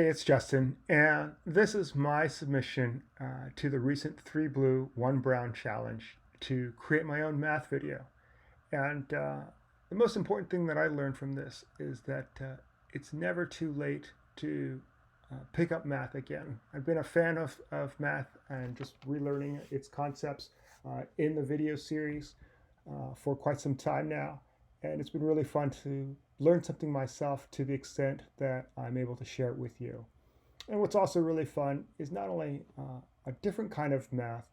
Hey, it's Justin, and this is my submission to the recent 3 Blue, 1 Brown challenge to create my own math video. And the most important thing that I learned from this is that it's never too late to pick up math again. I've been a fan of math and just relearning its concepts in the video series for quite some time now. And it's been really fun to learn something myself to the extent that I'm able to share it with you. And what's also really fun is not only a different kind of math,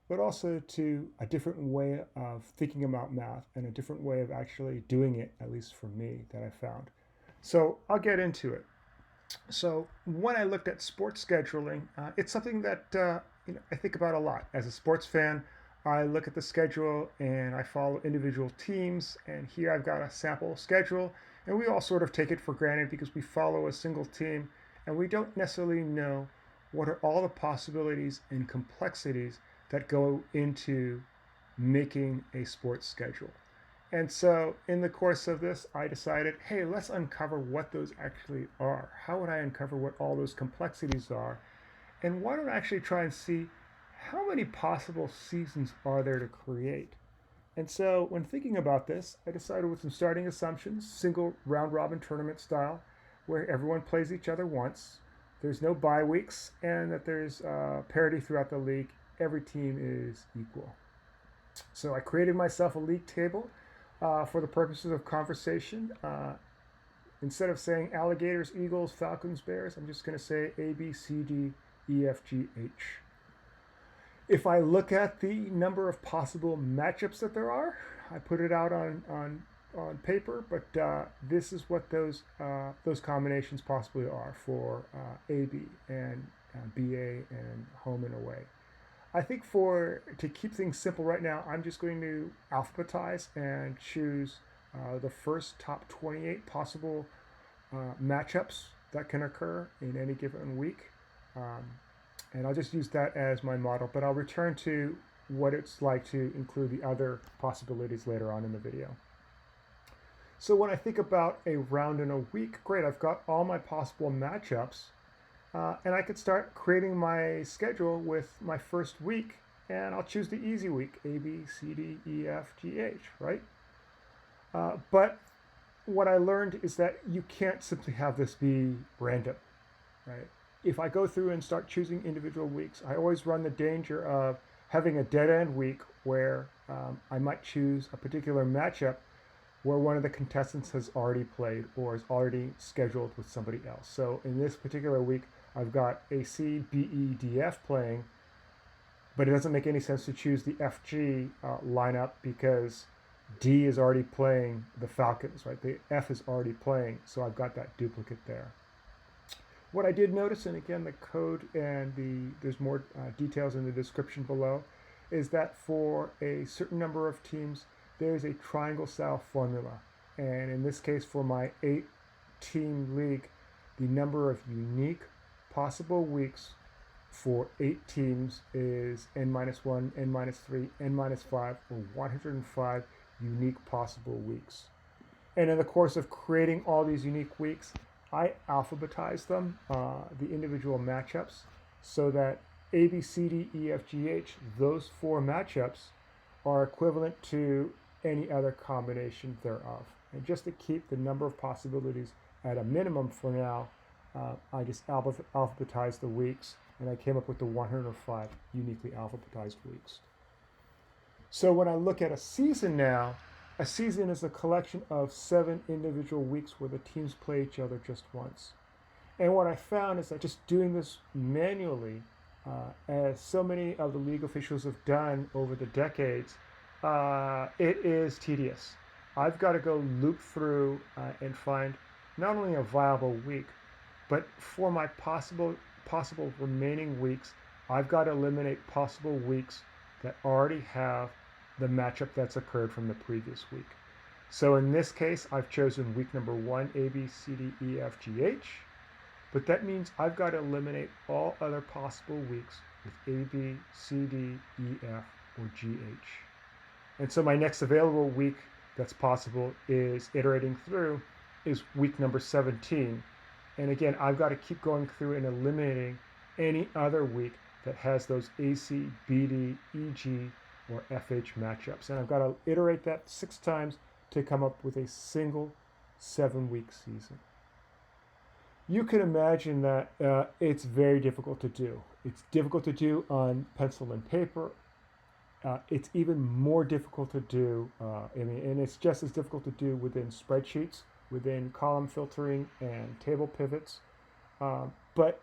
but also to a different way of thinking about math and a different way of actually doing it, at least for me, that I found. So I'll get into it. So when I looked at sports scheduling, it's something that I think about a lot. As a sports fan, I look at the schedule and I follow individual teams. And here I've got a sample schedule, and we all sort of take it for granted because we follow a single team, and we don't necessarily know what are all the possibilities and complexities that go into making a sports schedule. And so in the course of this, I decided, hey, let's uncover what those actually are. How would I uncover what all those complexities are? And why don't I actually try and see how many possible seasons are there to create? And so when thinking about this, I decided with some starting assumptions, single round robin tournament style, where everyone plays each other once, there's no bye weeks, and that there's parity throughout the league. Every team is equal. So I created myself a league table for the purposes of conversation. Instead of saying alligators, eagles, falcons, bears, I'm just going to say A, B, C, D, E, F, G, H. If I look at the number of possible matchups that there are, I put it out on paper, but this is what those combinations possibly are for AB and BA and home and away. I think to keep things simple right now, I'm just going to alphabetize and choose the first top 28 possible matchups that can occur in any given week. And I'll just use that as my model, but I'll return to what it's like to include the other possibilities later on in the video. So when I think about a round in a week, great, I've got all my possible matchups. And I could start creating my schedule with my first week, and I'll choose the easy week, A, B, C, D, E, F, G, H, right? But what I learned is that you can't simply have this be random, right? If I go through and start choosing individual weeks, I always run the danger of having a dead-end week where I might choose a particular matchup where one of the contestants has already played or is already scheduled with somebody else. So in this particular week, I've got A, C, B, E, D, F playing, but it doesn't make any sense to choose the FG lineup because D is already playing the Falcons, right? The F is already playing, so I've got that duplicate there. What I did notice, and again, the code and there's more details in the description below, is that for a certain number of teams, there's a triangle style formula. And in this case, for my 8-team league, the number of unique possible weeks for 8 teams is n-1, n-3, n-5, or 105 unique possible weeks. And in the course of creating all these unique weeks, I alphabetize them, the individual matchups, so that A, B, C, D, E, F, G, H, those 4 matchups are equivalent to any other combination thereof. And just to keep the number of possibilities at a minimum for now, I just alphabetized the weeks, and I came up with the 105 uniquely alphabetized weeks. So when I look at a season now, a season is a collection of 7 individual weeks where the teams play each other just once. And what I found is that just doing this manually, as so many of the league officials have done over the decades, it is tedious. I've got to go loop through and find not only a viable week, but for my possible remaining weeks, I've got to eliminate possible weeks that already have the matchup that's occurred from the previous week. So in this case, I've chosen week number 1, A, B, C, D, E, F, G, H. But that means I've got to eliminate all other possible weeks with A, B, C, D, E, F, or G, H. And so my next available week that's possible is iterating through is week number 17. And again, I've got to keep going through and eliminating any other week that has those AC, BD, EG, or FH matchups. And I've got to iterate that 6 times to come up with a single 7-week season. You can imagine that it's very difficult to do. It's difficult to do on pencil and paper. It's even more difficult to do, and it's just as difficult to do within spreadsheets, within column filtering and table pivots. But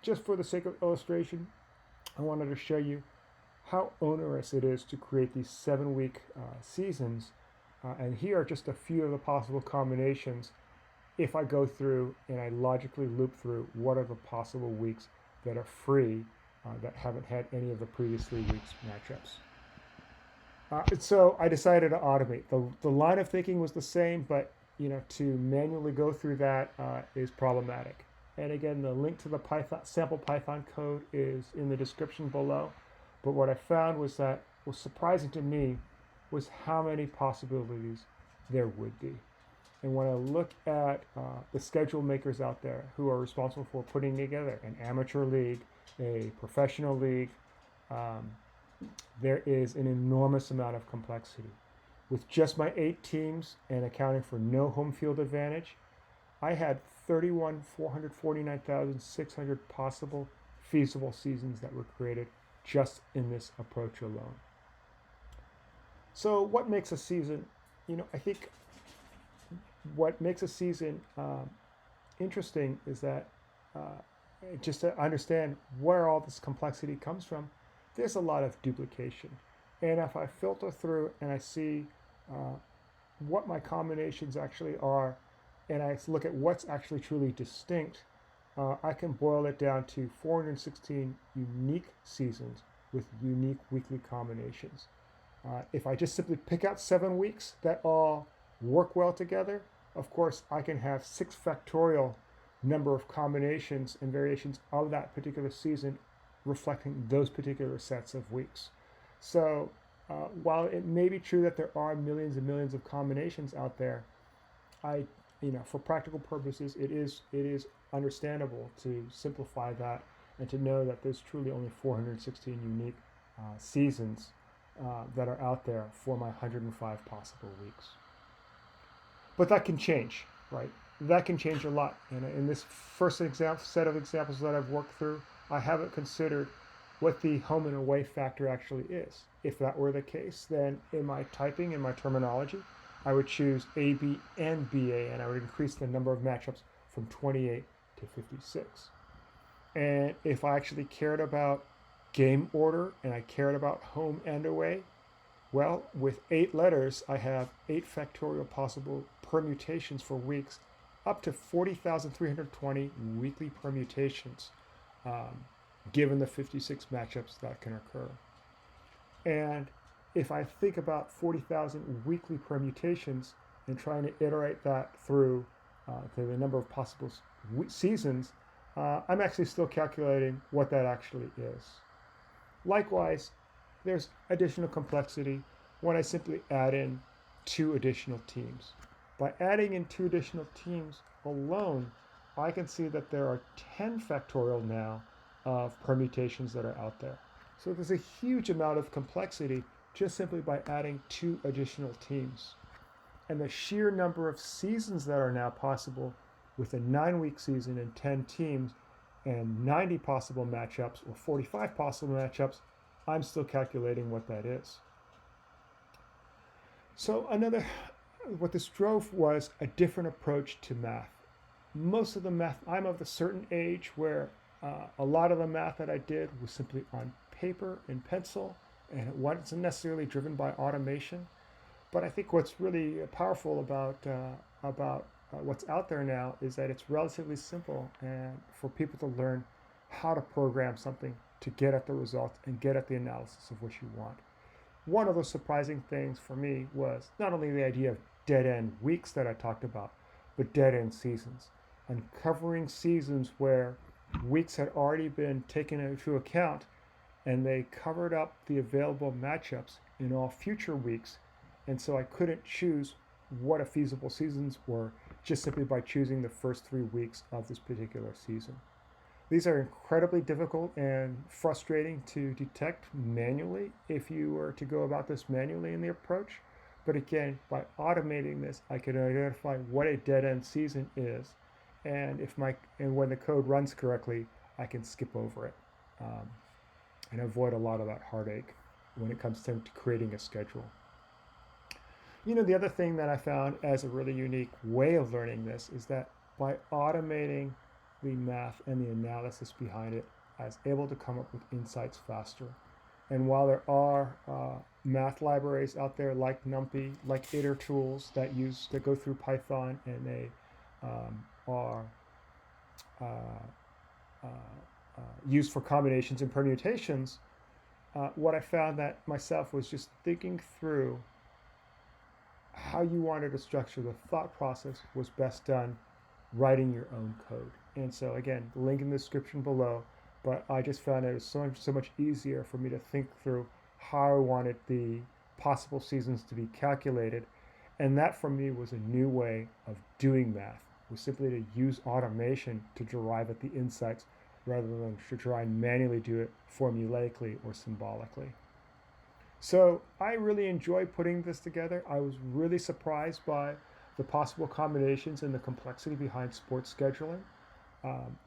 just for the sake of illustration, I wanted to show you how onerous it is to create these 7-week seasons. And here are just a few of the possible combinations if I go through and I logically loop through what are the possible weeks that are free that haven't had any of the previous 3 weeks matchups. So I decided to automate. The line of thinking was the same, but to manually go through that is problematic. And again, the link to the sample Python code is in the description below. But what I found was that was surprising to me was how many possibilities there would be. And when I look at the schedule makers out there who are responsible for putting together an amateur league, a professional league, there is an enormous amount of complexity. With just my 8 teams and accounting for no home field advantage, I had 449,600 possible feasible seasons that were created just in this approach alone. So what makes a season, I think what makes a season interesting is that just to understand where all this complexity comes from, there's a lot of duplication. And if I filter through and I see what my combinations actually are, and I look at what's actually truly distinct, I can boil it down to 416 unique seasons with unique weekly combinations. If I just simply pick out 7 weeks that all work well together, of course, I can have 6 factorial number of combinations and variations of that particular season reflecting those particular sets of weeks. So while it may be true that there are millions and millions of combinations out there, for practical purposes, it is understandable to simplify that and to know that there's truly only 416 unique seasons that are out there for my 105 possible weeks. But that can change, right? That can change a lot. And in this first set of examples that I've worked through, I haven't considered what the home and away factor actually is. If that were the case, then in my typing, in my terminology, I would choose A, B, and BA, and I would increase the number of matchups from 28 to 56. And if I actually cared about game order and I cared about home and away, well, with 8 letters, I have 8 factorial possible permutations for weeks, up to 40,320 weekly permutations, given the 56 matchups that can occur. And if I think about 40,000 weekly permutations and trying to iterate that through to the number of possible seasons, I'm actually still calculating what that actually is. Likewise, there's additional complexity when I simply add in 2 additional teams. By adding in 2 additional teams alone, I can see that there are 10 factorial now of permutations that are out there. So there's a huge amount of complexity just simply by adding 2 additional teams. And the sheer number of seasons that are now possible with a 9-week season and 10 teams and 90 possible matchups or 45 possible matchups, I'm still calculating what that is. So what this drove was a different approach to math. Most of the math, I'm of a certain age where a lot of the math that I did was simply on paper and pencil, and it wasn't necessarily driven by automation. But I think what's really powerful about what's out there now is that it's relatively simple and for people to learn how to program something to get at the results and get at the analysis of what you want. One of the surprising things for me was not only the idea of dead-end weeks that I talked about, but dead-end seasons. Uncovering seasons where weeks had already been taken into account and they covered up the available matchups in all future weeks, and so I couldn't choose what a feasible seasons were just simply by choosing the first 3 weeks of this particular season. These are incredibly difficult and frustrating to detect manually if you were to go about this manually in the approach. But again, by automating this, I can identify what a dead end season is, and when the code runs correctly, I can skip over it um, and avoid a lot of that heartache when it comes to creating a schedule. The other thing that I found as a really unique way of learning this is that by automating the math and the analysis behind it, I was able to come up with insights faster. And while there are math libraries out there like NumPy, like iter tools that go through Python, and they are uh, uh, used for combinations and permutations, what I found that myself was just thinking through how you wanted to structure the thought process was best done writing your own code. And so again, link in the description below, but I just found it was so much easier for me to think through how I wanted the possible seasons to be calculated. And that for me was a new way of doing math, was simply to use automation to derive at the insights rather than to try and manually do it formulaically or symbolically. So I really enjoyed putting this together. I was really surprised by the possible combinations and the complexity behind sports scheduling.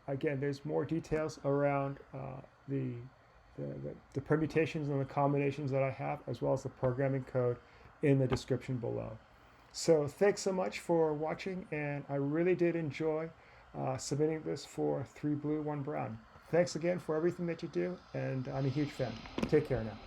Again, there's more details around the, the permutations and the combinations that I have, as well as the programming code in the description below. So thanks so much for watching, and I really did enjoy submitting this for 3 Blue, 1 Brown. Thanks again for everything that you do, and I'm a huge fan. Take care now.